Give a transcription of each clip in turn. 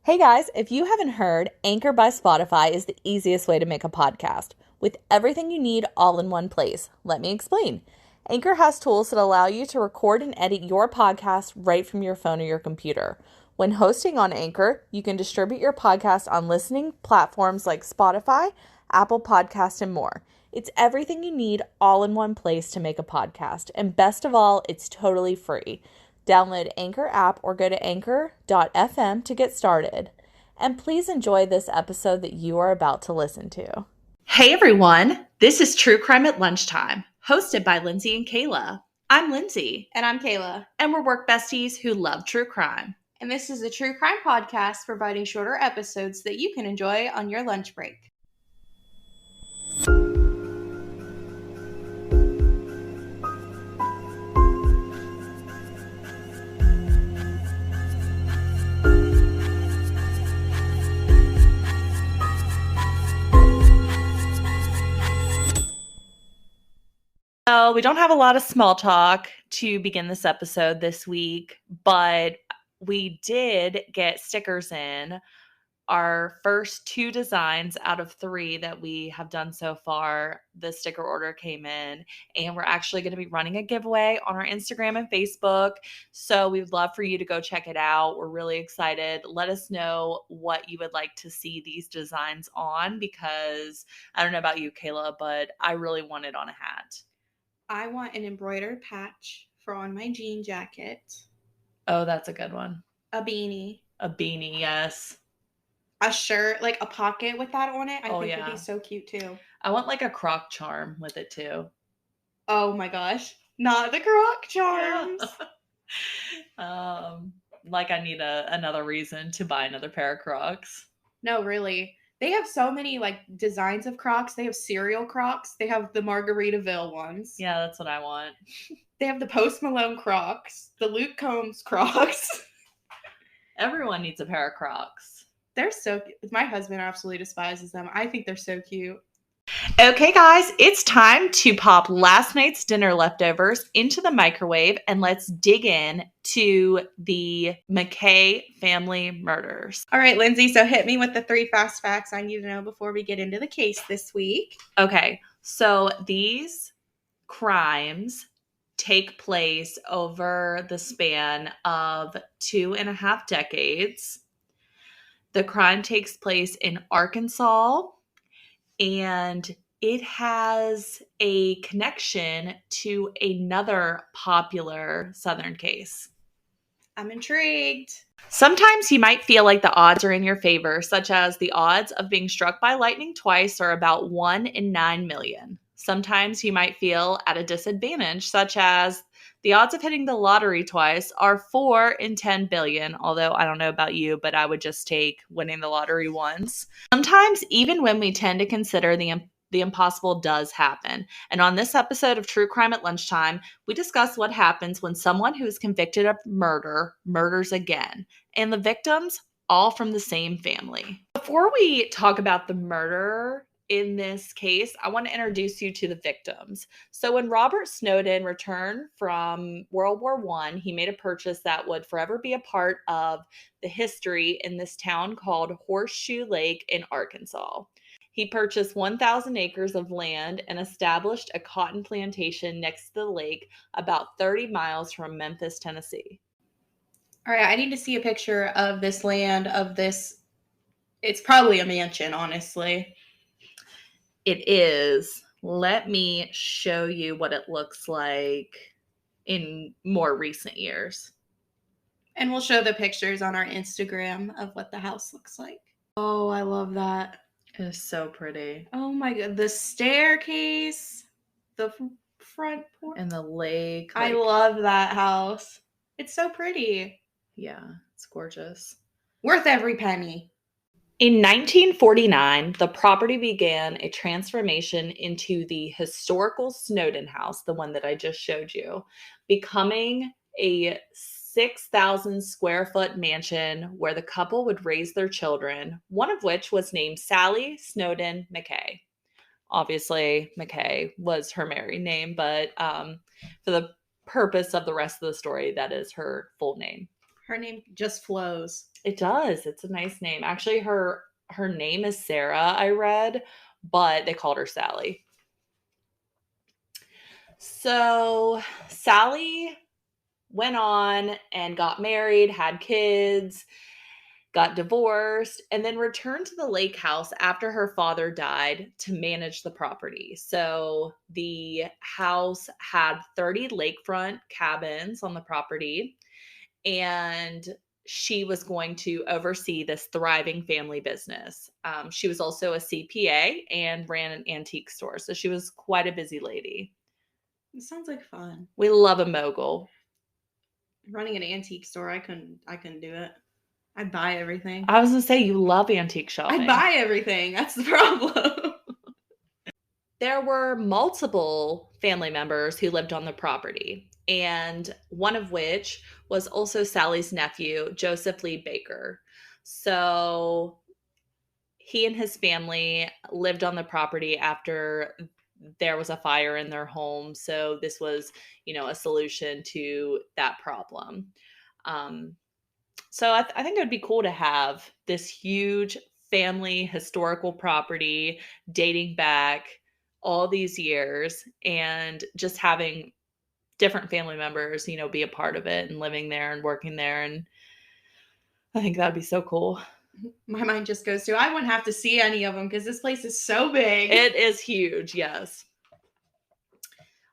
Hey guys, if you haven't heard, Anchor by Spotify is the easiest way to make a podcast with everything you need all in one place. Let me explain. Anchor has tools that allow you to record and edit your podcast right from your phone or your computer. When hosting on Anchor, you can distribute your podcast on listening platforms like Spotify, Apple Podcast, and more. It's everything you need all in one place to make a podcast. And best of all, it's totally free. Download Anchor app or go to anchor.fm to get started. And please enjoy this episode that you are about to listen to. Hey everyone, this is True Crime at Lunchtime, hosted by Lindsay and Kayla. I'm Lindsay. And I'm Kayla. And we're work besties who love true crime. And this is a true crime podcast providing shorter episodes that you can enjoy on your lunch break. So we don't have a lot of small talk to begin this episode this week, but we did get stickers in. Our first 2 designs out of 3 that we have done so far, the sticker order came in, and we're actually going to be running a giveaway on our Instagram and Facebook. So we'd love for you to go check it out. We're really excited. Let us know what you would like to see these designs on, because I don't know about you, Kayla, but I really want it on a hat. I want an embroidered patch for on my jean jacket. Oh, that's a good one. A beanie. A beanie, yes. A shirt, like a pocket with that on it. I think yeah. it'd be so cute too. I want like a croc charm with it too. Oh my gosh. Not the croc charms. Like I need another reason to buy another pair of Crocs. No, really. They have so many like designs of Crocs. They have cereal Crocs. They have the Margaritaville ones. Yeah, that's what I want. They have the Post Malone Crocs. The Luke Combs Crocs. Everyone needs a pair of Crocs. They're so cute. My husband absolutely despises them. I think they're so cute. Okay, guys, it's time to pop last night's dinner leftovers into the microwave, and let's dig in to the McKay family murders. All right, Lindsay, so hit me with the 3 fast facts I need to know before we get into the case this week. Okay, so these crimes take place over the span of 2.5 decades. The crime takes place in Arkansas, and it has a connection to another popular Southern case. I'm intrigued. Sometimes you might feel like the odds are in your favor, such as the odds of being struck by lightning twice are about 1 in 9 million. Sometimes you might feel at a disadvantage, such as the odds of hitting the lottery twice are 4 in 10 billion, although I don't know about you, but I would just take winning the lottery once. Sometimes, even when we tend to consider the impossible does happen. And on this episode of True Crime at Lunchtime, we discuss what happens when someone who is convicted of murder murders again, and the victims all from the same family. Before we talk about the murder in this case, I want to introduce you to the victims. So when Robert Snowden returned from World War I, he made a purchase that would forever be a part of the history in this town called Horseshoe Lake in Arkansas. He purchased 1,000 acres of land and established a cotton plantation next to the lake about 30 miles from Memphis, Tennessee. All right, I need to see a picture of this land, of this. It's probably a mansion, honestly. It is. Let me show you what it looks like in more recent years. And we'll show the pictures on our Instagram of what the house looks like. Oh, I love that. It is so pretty. Oh my god, the staircase, the front porch. And the lake. I love that house. It's so pretty. Yeah, it's gorgeous. Worth every penny. In 1949, the property began a transformation into the historical Snowden house, the one that I just showed you, becoming a 6,000 square foot mansion where the couple would raise their children, one of which was named Sally Snowden McKay. Obviously, McKay was her married name, but for the purpose of the rest of the story, that is her full name. Her name just flows. It does. It's a nice name. Actually, her name is Sarah, I read, but they called her Sally. So Sally went on and got married, had kids, got divorced, and then returned to the lake house after her father died to manage the property. So the house had 30 lakefront cabins on the property, and she was going to oversee this thriving family business. She was also a CPA and ran an antique store. So she was quite a busy lady. It sounds like fun. We love a mogul. Running an antique store, I couldn't do it. I'd buy everything. I was going to say, you love antique shopping. I'd buy everything. That's the problem. There were multiple family members who lived on the property, and one of which was also Sally's nephew, Joseph Lee Baker. So he and his family lived on the property after there was a fire in their home. So this was, a solution to that problem. So I think it would be cool to have this huge family historical property dating back all these years, and just having different family members, be a part of it and living there and working there. And I think that'd be so cool. My mind just goes to, I wouldn't have to see any of them because this place is so big. It is huge, yes.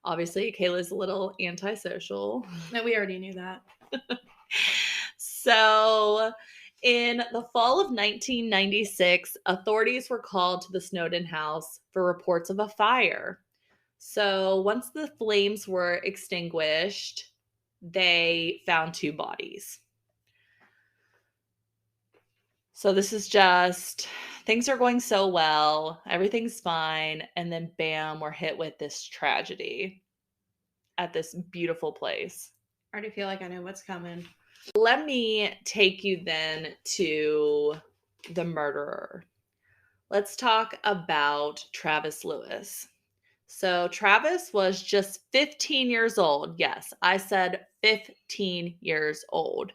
Obviously, Kayla's a little antisocial. No, we already knew that. So in the fall of 1996, authorities were called to the Snowden house for reports of a fire. So once the flames were extinguished, they found 2 bodies. So this is just, things are going so well, everything's fine, and then bam, we're hit with this tragedy at this beautiful place. I already feel like I know what's coming. Let me take you then to the murderer. Let's talk about Travis Lewis. So Travis was just 15 years old. Yes, I said 15 years old.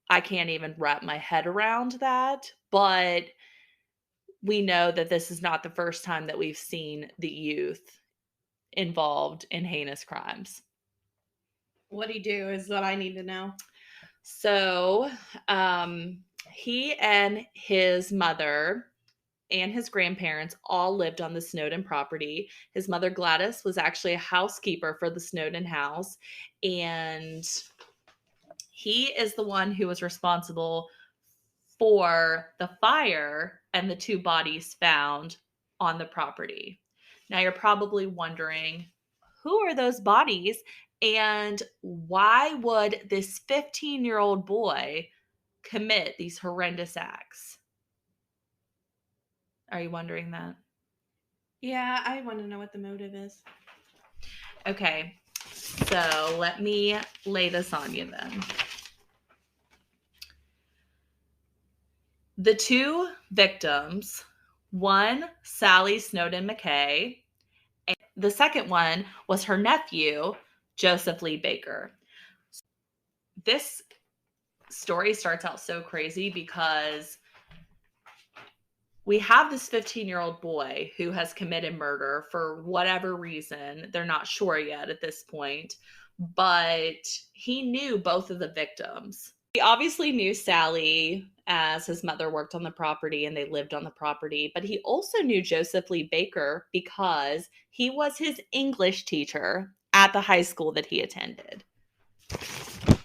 I can't even wrap my head around that, but we know that this is not the first time that we've seen the youth involved in heinous crimes. What'd he do is what I need to know. So he and his mother and his grandparents all lived on the Snowden property. His mother, Gladys, was actually a housekeeper for the Snowden house, and he is the one who was responsible for the fire and the 2 bodies found on the property. Now you're probably wondering, who are those bodies, and why would this 15-year-old boy commit these horrendous acts? Are you wondering that? Yeah, I want to know what the motive is. Okay, so let me lay this on you then. The 2 victims, one, Sally Snowden McKay, and the second one was her nephew, Joseph Lee Baker. This story starts out so crazy because we have this 15-year-old boy who has committed murder for whatever reason. They're not sure yet at this point, but he knew both of the victims. He obviously knew Sally, as his mother worked on the property and they lived on the property, but he also knew Joseph Lee Baker because he was his English teacher at the high school that he attended.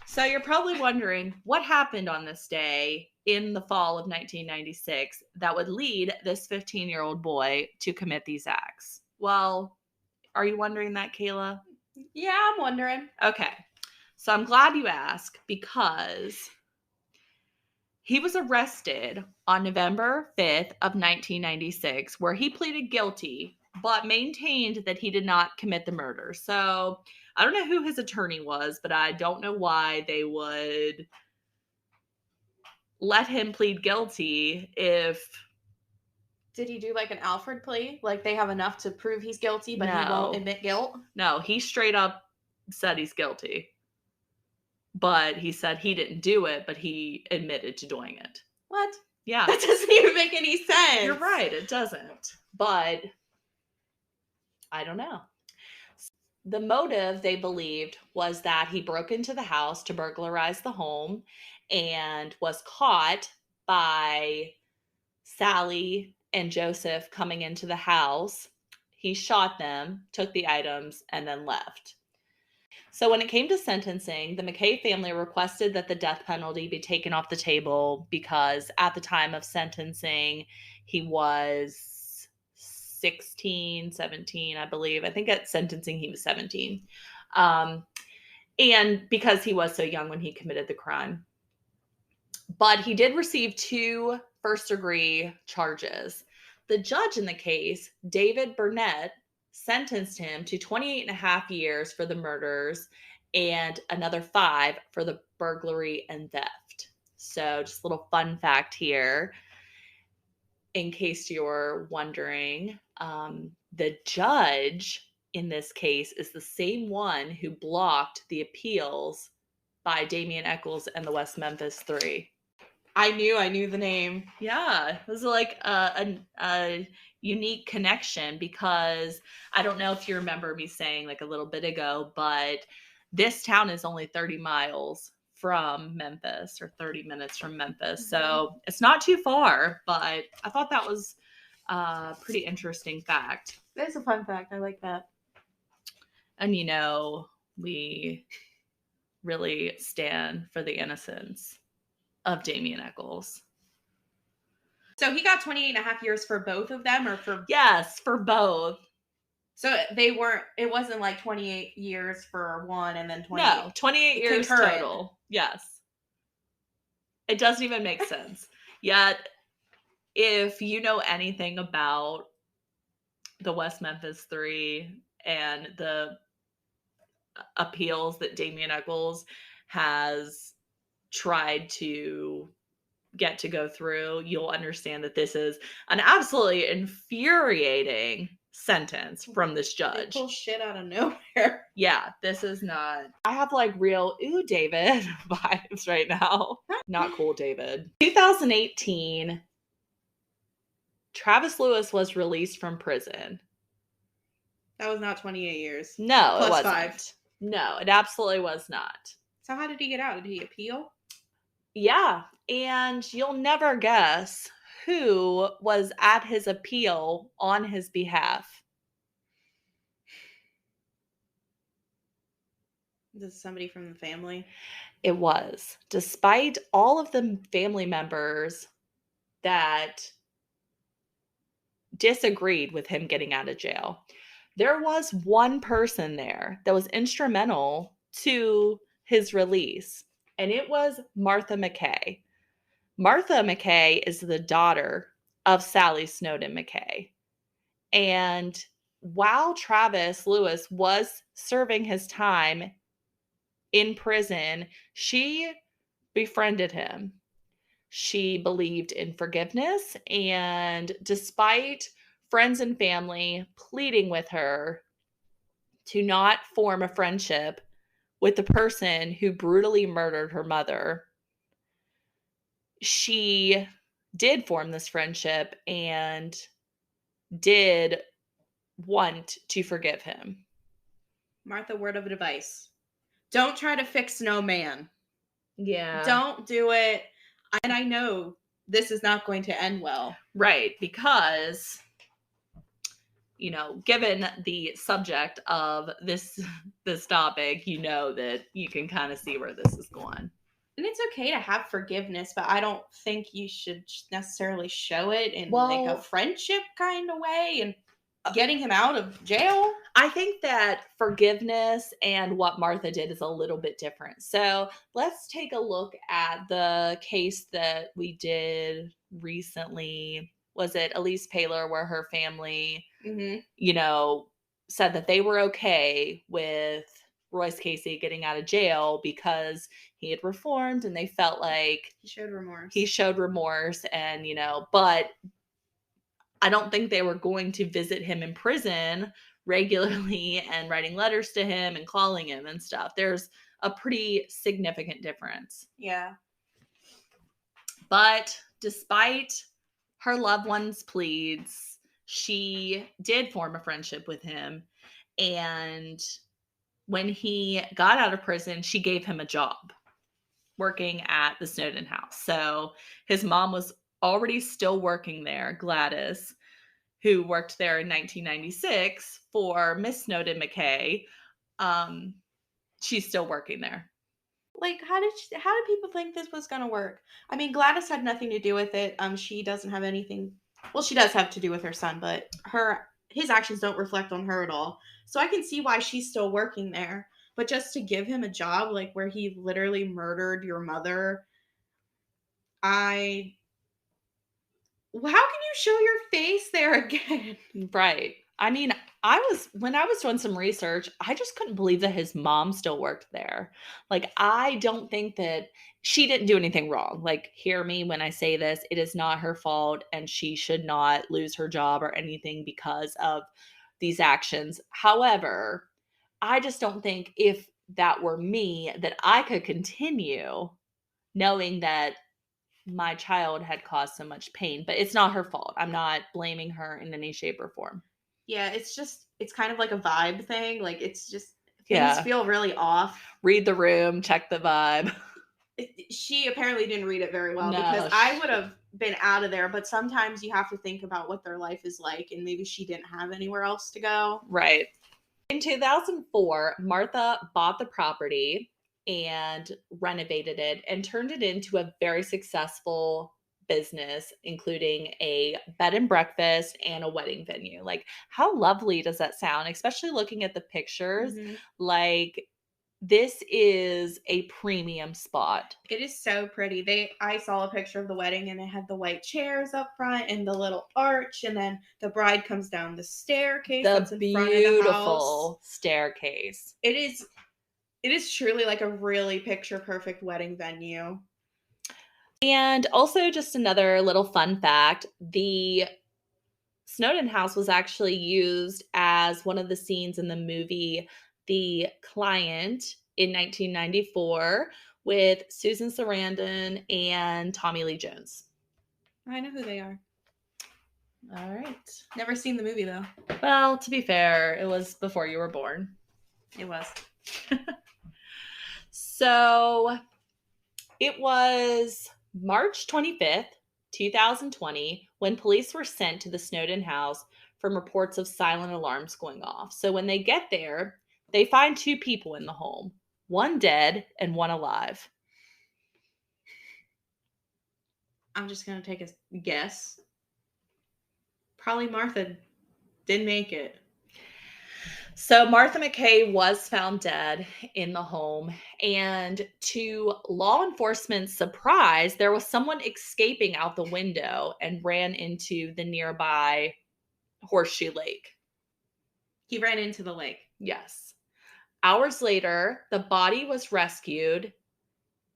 So you're probably wondering, what happened on this day in the fall of 1996 that would lead this 15-year-old boy to commit these acts? Well, are you wondering that, Kayla? Yeah, I'm wondering. Okay. So I'm glad you asked, because he was arrested on November 5th of 1996, where he pleaded guilty, but maintained that he did not commit the murder. So I don't know who his attorney was, but I don't know why they would let him plead guilty if... Did he do like an Alfred plea? Like they have enough to prove he's guilty, but he No. won't admit guilt? No, he straight up said he's guilty. But he said he didn't do it, but he admitted to doing it. What? Yeah. That doesn't even make any sense. You're right, it doesn't. But I don't know. The motive, they believed, was that he broke into the house to burglarize the home and was caught by Sally and Joseph coming into the house. He shot them, took the items, and then left. So when it came to sentencing, the McKay family requested that the death penalty be taken off the table because at the time of sentencing, he was 16, 17, I believe. I think at sentencing he was 17. And because he was so young when he committed the crime. But he did receive 2 first-degree charges. The judge in the case, David Burnett, sentenced him to 28 and a half years for the murders and another 5 for the burglary and theft. So just a little fun fact here, in case you're wondering, the judge in this case is the same one who blocked the appeals by Damien Echols and the West Memphis 3. I knew the name. Yeah, it was like a unique connection because I don't know if you remember me saying like a little bit ago, but this town is only 30 miles from Memphis or 30 minutes from Memphis. So it's not too far, but I thought that was a pretty interesting fact. That's a fun fact. I like that. And, we really stand for the innocence of Damien Echols. So he got 28 and a half years for both of them, or for... Yes, for both. So it wasn't like 28 years for one and then 28. No, 28 years concurrent. total. Yes. It doesn't even make sense. Yet, if you know anything about the West Memphis 3 and the appeals that Damien Echols has tried to get to go through, you'll understand that this is an absolutely infuriating sentence from this judge. They pull shit out of nowhere. Yeah, this is not... I have like real, ooh, David vibes right now. Not cool, David. 2018, Travis Lewis was released from prison. That was not 28 years. No, Plus it wasn't. 5. No, it absolutely was not. So how did he get out? Did he appeal? Yeah, and you'll never guess who was at his appeal on his behalf. This is somebody from the family? It was. Despite all of the family members that disagreed with him getting out of jail, there was one person there that was instrumental to his release, and it was Martha McKay. Martha McKay is the daughter of Sally Snowden McKay. And while Travis Lewis was serving his time in prison, she befriended him. She believed in forgiveness, and despite friends and family pleading with her to not form a friendship with the person who brutally murdered her mother, she did form this friendship and did want to forgive him. Martha, word of advice. Don't try to fix no man. Yeah. Don't do it. And I know this is not going to end well. Right, because, given the subject of this topic, that you can kind of see where this is going. And it's okay to have forgiveness, but I don't think you should necessarily show it in like a friendship kind of way and getting him out of jail. I think that forgiveness and what Martha did is a little bit different. So let's take a look at the case that we did recently. Was it Elise Paylor, where her family, said that they were okay with Royce Casey getting out of jail because he had reformed and they felt like he showed remorse and, but I don't think they were going to visit him in prison regularly and writing letters to him and calling him and stuff. There's a pretty significant difference. Yeah. But despite her loved one's pleas, she did form a friendship with him. And when he got out of prison, she gave him a job working at the Snowden house. So his mom was already still working there, Gladys, who worked there in 1996 for Miss Snowden McKay. She's still working there. Like, how did people think this was gonna work? I mean, Gladys had nothing to do with it. She doesn't have anything. Well, she does have to do with her son, but his actions don't reflect on her at all. So I can see why she's still working there. But just to give him a job, like, where he literally murdered your mother, how can you show your face there again? Right. I mean, when I was doing some research, I just couldn't believe that his mom still worked there. Like, I don't think that she didn't do anything wrong. Like, hear me when I say this, it is not her fault and she should not lose her job or anything because of these actions. However, I just don't think if that were me that I could continue knowing that my child had caused so much pain, but it's not her fault. I'm not blaming her in any shape or form. Yeah, it's kind of like a vibe thing. Like, it's just, things feel really off. Read the room, check the vibe. She apparently didn't read it very well because I would have been out of there, but sometimes you have to think about what their life is like, and maybe she didn't have anywhere else to go. Right. In 2004, Martha bought the property and renovated it and turned it into a very successful business, including a bed and breakfast and a wedding venue. Like, how lovely does that sound? Especially looking at the pictures. Mm-hmm. Like, this is a premium spot. It is so pretty. I saw a picture of the wedding and it had the white chairs up front and the little arch, and then the bride comes down the staircase. The beautiful staircase. It is truly like a really picture perfect wedding venue. And also, just another little fun fact, the Snowden house was actually used as one of the scenes in the movie The Client in 1994 with Susan Sarandon and Tommy Lee Jones. I know who they are. All right. Never seen the movie, though. Well, to be fair, it was before you were born. It was. So it was March 25th, 2020, when police were sent to the Snowden house from reports of silent alarms going off. So when they get there, they find two people in the home, one dead and one alive. I'm just going to take a guess. Probably Martha didn't make it. So Martha McKay was found dead in the home, and to law enforcement's surprise, there was someone escaping out the window and ran into the nearby Horseshoe Lake. He ran into the lake. Yes. Hours later, the body was rescued,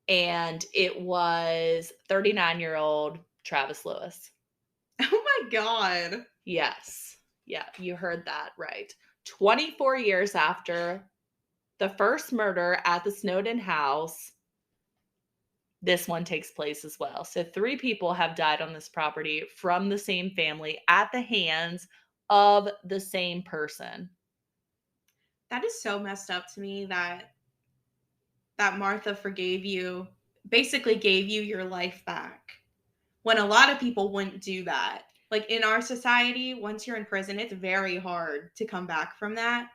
and it was 39-year-old Travis Lewis. Oh my God. Yes. Yeah, you heard that right. 24 years after the first murder at the Snowden house, this one takes place as well. So 3 people have died on this property from the same family at the hands of the same person. That is so messed up to me that Martha forgave you, basically gave you your life back, when a lot of people wouldn't do that. Like, in our society, once you're in prison, it's very hard to come back from that,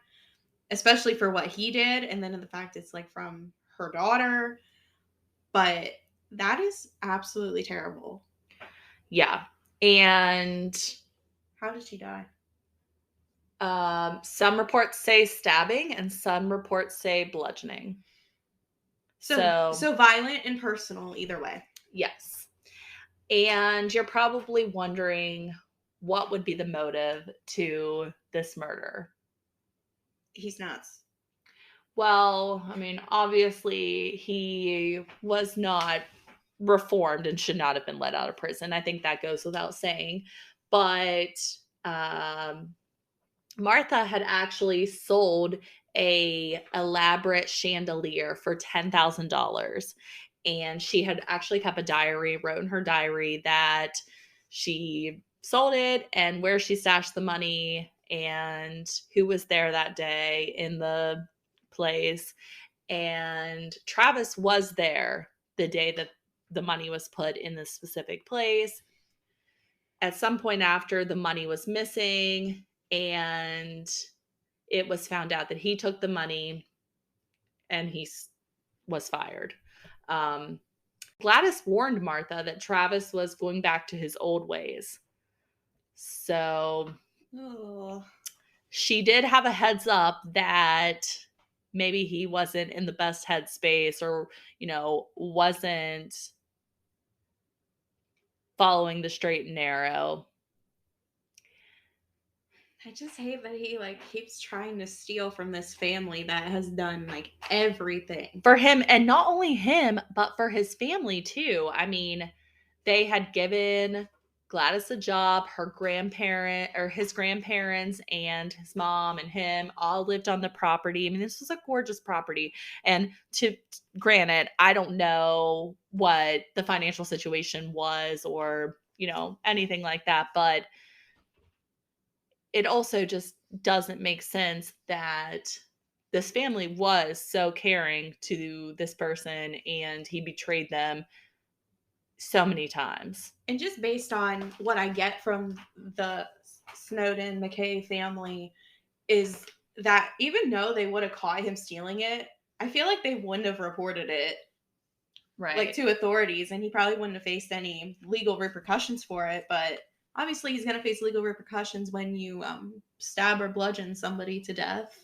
especially for what he did. And then the fact it's like from her daughter. But that is absolutely terrible. Yeah. And how did she die? Some reports say stabbing and some reports say bludgeoning. So violent and personal either way. Yes. And you're probably wondering, what would be the motive to this murder? He's nuts. Well, I mean, obviously he was not reformed and should not have been let out of prison. I think that goes without saying. But Martha had actually sold a elaborate chandelier for $10,000. And she had actually kept a diary, wrote in her diary that she sold it and where she stashed the money and who was there that day in the place. And Travis was there the day that the money was put in this specific place. At some point after, the money was missing, and it was found out that he took the money and he was fired. Gladys warned Martha that Travis was going back to his old ways. So she did have a heads up that maybe he wasn't in the best headspace or, wasn't following the straight and narrow. I just hate that he keeps trying to steal from this family that has done everything for him, and not only him, but for his family too. I mean, they had given Gladys a job. His grandparents and his mom and him all lived on the property. I mean, this was a gorgeous property. And granted, I don't know what the financial situation was or, anything like that, but it also just doesn't make sense that this family was so caring to this person and he betrayed them so many times. And just based on what I get from the Snowden McKay family is that even though they would have caught him stealing it, I feel like they wouldn't have reported it to authorities, and he probably wouldn't have faced any legal repercussions for it. But obviously he's going to face legal repercussions when you stab or bludgeon somebody to death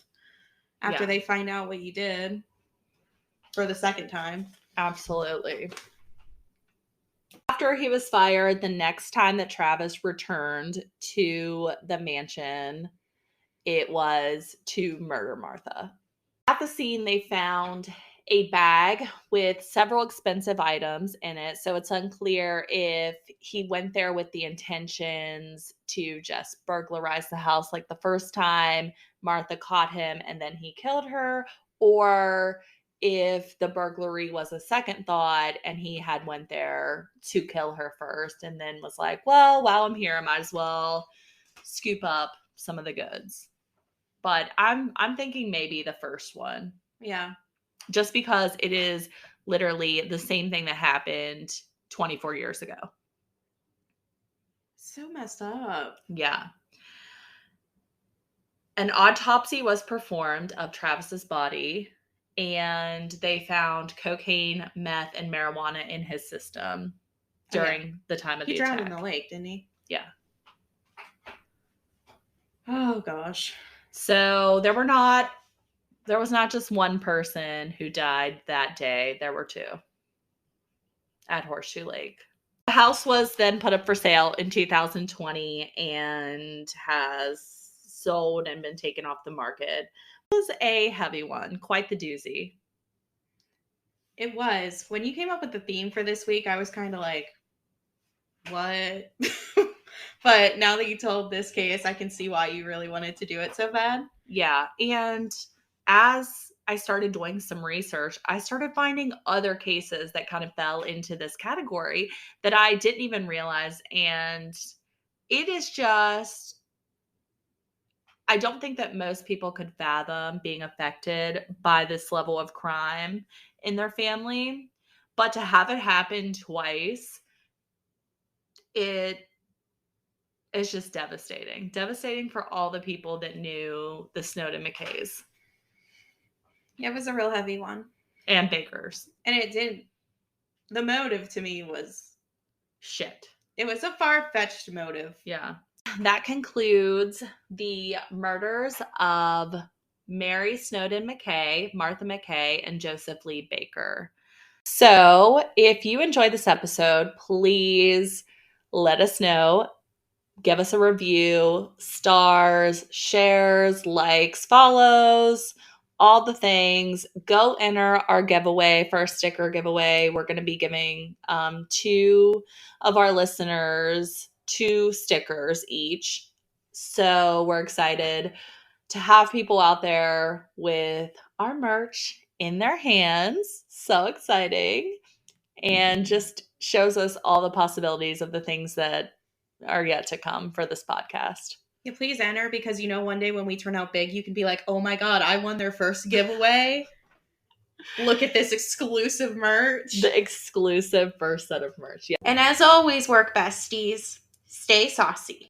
after they find out what you did for the second time. Absolutely. After he was fired, the next time that Travis returned to the mansion, it was to murder Martha. At the scene, they found a bag with several expensive items in it, so it's unclear if he went there with the intentions to just burglarize the house like the first time Martha caught him and then he killed her, or if the burglary was a second thought and he had went there to kill her first and then was like, well, while I'm here, I might as well scoop up some of the goods. But I'm thinking maybe the first one. Yeah. Just because it is literally the same thing that happened 24 years ago. So messed up. Yeah. An autopsy was performed of Travis's body, and they found cocaine, meth, and marijuana in his system during the time of the attack. He drowned in the lake, didn't he? Yeah. Oh, gosh. So there was not just one person who died that day. There were two at Horseshoe Lake. The house was then put up for sale in 2020 and has sold and been taken off the market. It was a heavy one, quite the doozy. It was. When you came up with the theme for this week, I was kind of like, what? But now that you told this case, I can see why you really wanted to do it so bad. Yeah. And as I started doing some research, I started finding other cases that kind of fell into this category that I didn't even realize. And it is just, I don't think that most people could fathom being affected by this level of crime in their family. But to have it happen twice, it is just devastating. Devastating for all the people that knew the Snowden McKays. Yeah, it was a real heavy one. And Bakers. And the motive to me was shit. It was a far-fetched motive. Yeah. That concludes the murders of Mary Snowden McKay, Martha McKay, and Joseph Lee Baker. So if you enjoyed this episode, please let us know. Give us a review, stars, shares, likes, follows, all the things. Go enter our giveaway for our sticker giveaway. We're going to be giving 2 of our listeners 2 stickers each. So we're excited. to have people out there with our merch in their hands. So exciting. And just shows us all the possibilities of the things that are yet to come for this podcast. Yeah, please enter, because one day when we turn out big, you can be like, oh my God, I won their first giveaway. Look at this exclusive merch. The exclusive first set of merch. Yeah. And as always, work besties, stay saucy.